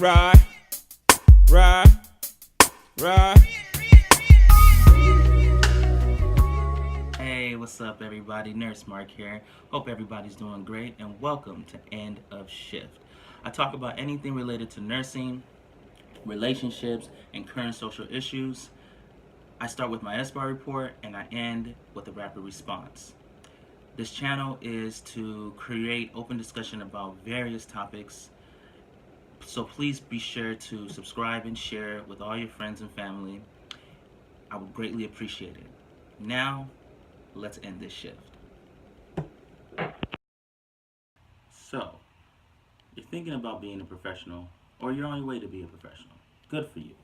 Ride, ride, ride. Hey, what's up, everybody? Nurse Mark here. Hope everybody's doing great, and welcome to End of Shift. I talk about anything related to nursing, relationships, and current social issues. I start with my SBAR report, and I end with a rapid response. This channel is to create open discussion about various topics, so please be sure to subscribe and share with all your friends and family. I would greatly appreciate it. Now, let's end this shift. So, you're thinking about being a professional, or you're on your way to be a professional. Good for you.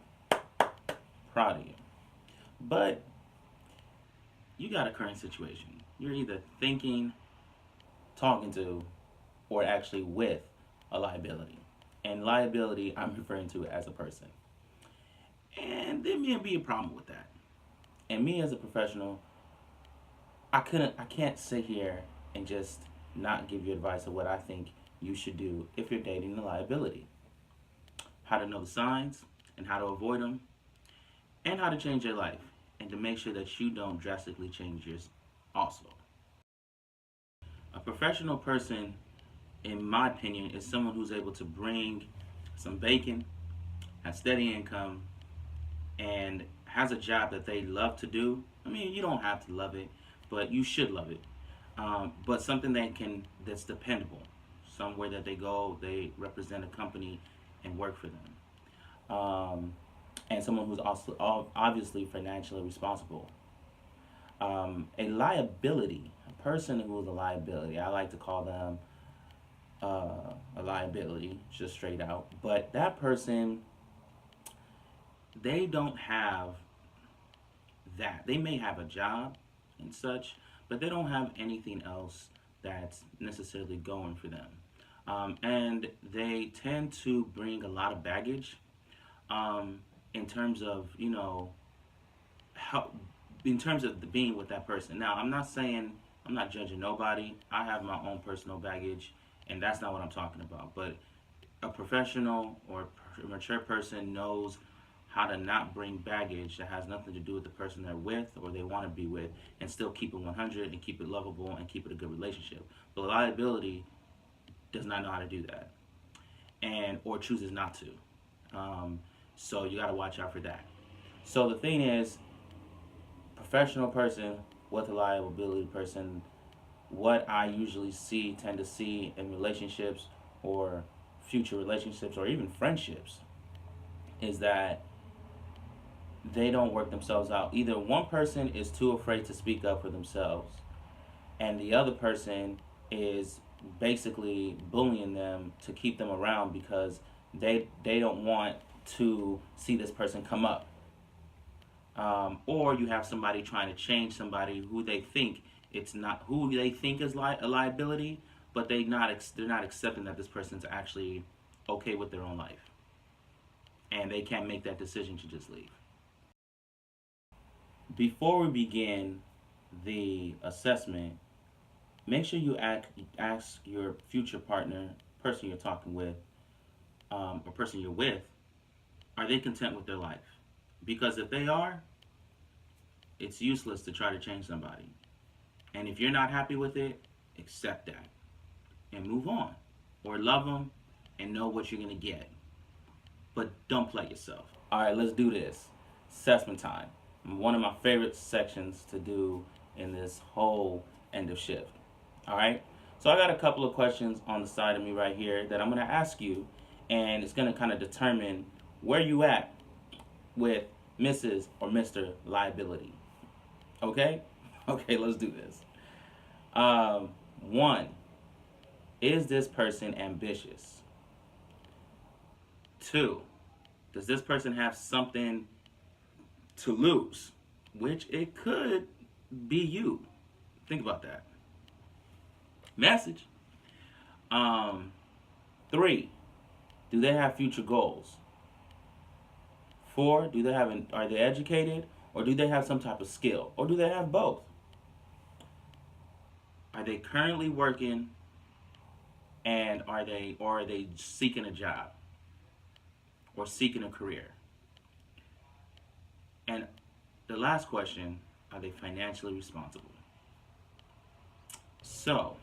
Proud of you. But you got a current situation. You're either thinking, talking to, or actually with a liability. And liability, I'm referring to as a person. And there may be a problem with that. And me as a professional, I can't sit here and just not give you advice of what I think you should do if you're dating a liability. How to know the signs and how to avoid them, and how to change your life, and to make sure that you don't drastically change yours also. A professional person, in my opinion, is someone who's able to bring some bacon, have steady income, and has a job that they love to do. I mean, you don't have to love it, but you should love it. But something that's dependable. Somewhere that they go, they represent a company and work for them. And someone who's also obviously financially responsible. A liability, a person who is a liability, I like to call them a liability, just straight out. But that person, they don't have that. They may have a job and such, but they don't have anything else that's necessarily going for them. And they tend to bring a lot of baggage in terms of, how, in terms of being with that person. Now, I'm not judging nobody. I have my own personal baggage, and that's not what I'm talking about. But a professional or a mature person knows how to not bring baggage that has nothing to do with the person they're with or they want to be with, and still keep it 100 and keep it lovable and keep it a good relationship. But liability does not know how to do that, and or chooses not to. So you got to watch out for that. So the thing is, professional person with a liability person, what I usually tend to see in relationships or future relationships or even friendships, is that they don't work themselves out. Either one person is too afraid to speak up for themselves, and the other person is basically bullying them to keep them around because they don't want to see this person come up. Or you have somebody trying to change somebody who they think it's not who they think is a liability, but they're not accepting that this person's actually okay with their own life, and they can't make that decision to just leave. Before we begin the assessment, make sure you ask your future partner, person you're talking with, or person you're with, are they content with their life? Because if they are, it's useless to try to change somebody. And if you're not happy with it, accept that and move on. Or love them and know what you're going to get. But don't play yourself. All right, let's do this. Assessment time. One of my favorite sections to do in this whole end of shift. All right? So I got a couple of questions on the side of me right here that I'm going to ask you, and it's going to kind of determine where you at with Mrs. or Mr. Liability. Okay? Okay, let's do this. One, is this person ambitious? Two, does this person have something to lose? Which it could be you. Think about that. Message. Three, do they have future goals? Four, are they educated, or do they have some type of skill, or do they have both? Are they currently working, and are they seeking a job? or seeking a career? And the last question, are they financially responsible? So,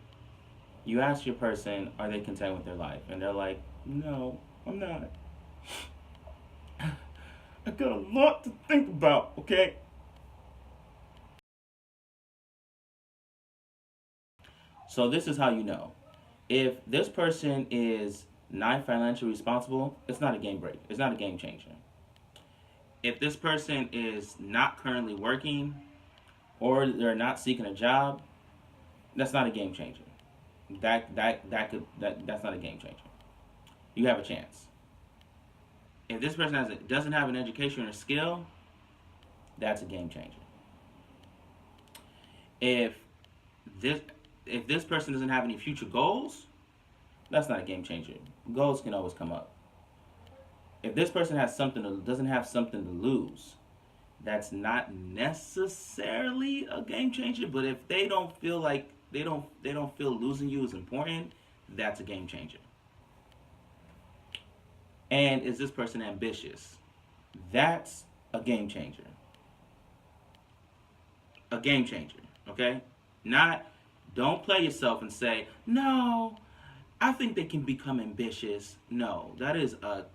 you ask your person, are they content with their life? And they're like, no, I'm not. I got a lot to think about, okay? So this is how you know. If this person is not financially responsible, it's not a game break. It's not a game changer. If this person is not currently working or they're not seeking a job, that's not a game changer. That's not a game changer. You have a chance. If this person doesn't have an education or skill, that's a game changer. If this if this person doesn't have any future goals, that's not a game changer. Goals can always come up. If this person doesn't have something to lose, that's not necessarily a game changer. But if they don't feel like they don't feel losing you is important, that's a game changer. And is this person ambitious? That's a game changer. A game changer, okay? Don't play yourself and say, no, I think they can become ambitious. No, that is a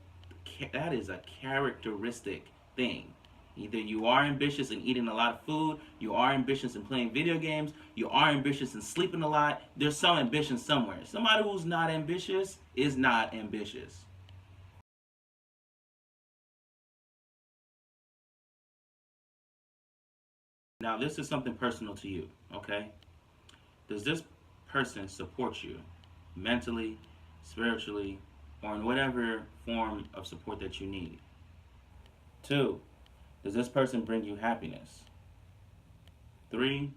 characteristic thing. Either you are ambitious in eating a lot of food, you are ambitious in playing video games, you are ambitious in sleeping a lot. There's some ambition somewhere. Somebody who's not ambitious is not ambitious. Now, this is something personal to you, okay? Does this person support you mentally, spiritually, or in whatever form of support that you need? 2, does this person bring you happiness? 3,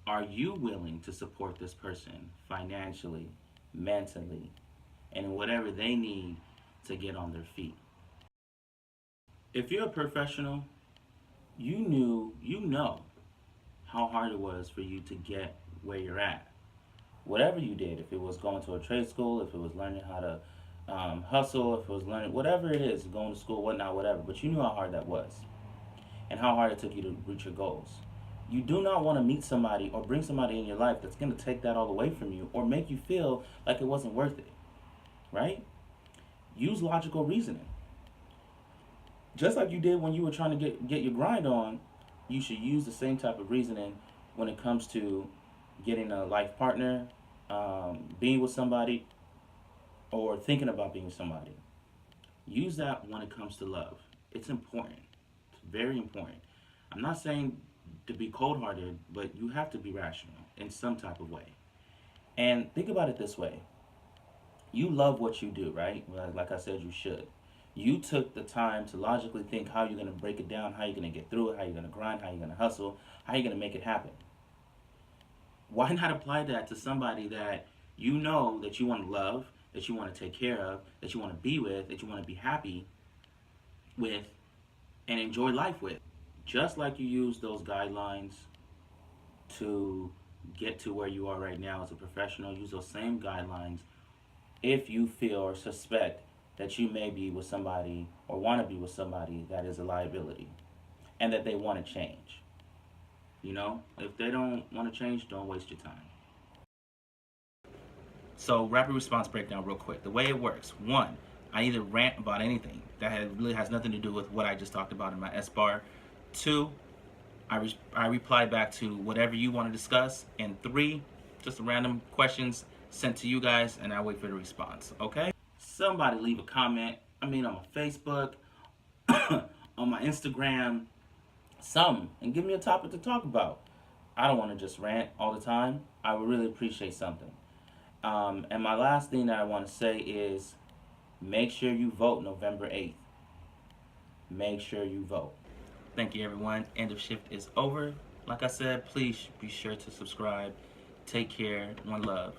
are you willing to support this person financially, mentally, and in whatever they need to get on their feet? If you're a professional, you know how hard it was for you to get where you're at. Whatever you did, if it was going to a trade school, if it was learning how to hustle, if it was learning, whatever it is, going to school, whatnot, whatever, but you knew how hard that was and how hard it took you to reach your goals. You do not want to meet somebody or bring somebody in your life that's going to take that all away from you or make you feel like it wasn't worth it, right? Use logical reasoning. Just like you did when you were trying to get your grind on, you should use the same type of reasoning when it comes to getting a life partner, being with somebody, or thinking about being with somebody. Use that when it comes to love. It's important. It's very important. I'm not saying to be cold-hearted, but you have to be rational in some type of way. And think about it this way. You love what you do, right? Like I said, you should. You took the time to logically think how you're going to break it down, how you're going to get through it, how you're going to grind, how you're going to hustle, how you're going to make it happen. Why not apply that to somebody that you know that you want to love, that you want to take care of, that you want to be with, that you want to be happy with, and enjoy life with? Just like you use those guidelines to get to where you are right now as a professional, use those same guidelines if you feel or suspect that you may be with somebody or want to be with somebody that is a liability and that they want to change. You know, if they don't want to change, don't waste your time. So, rapid response breakdown real quick. The way it works: 1, I either rant about anything that really has nothing to do with what I just talked about in my S-bar. 2, I reply back to whatever you want to discuss. And 3, just random questions sent to you guys, and I wait for the response, okay? Somebody leave a comment, on my Facebook, on my Instagram, something, and give me a topic to talk about. I don't want to just rant all the time. I would really appreciate something. And my last thing that I want to say is make sure you vote November 8th. Make sure you vote. Thank you, everyone. End of shift is over. Like I said, please be sure to subscribe. Take care. One love.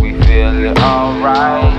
We feel it alright.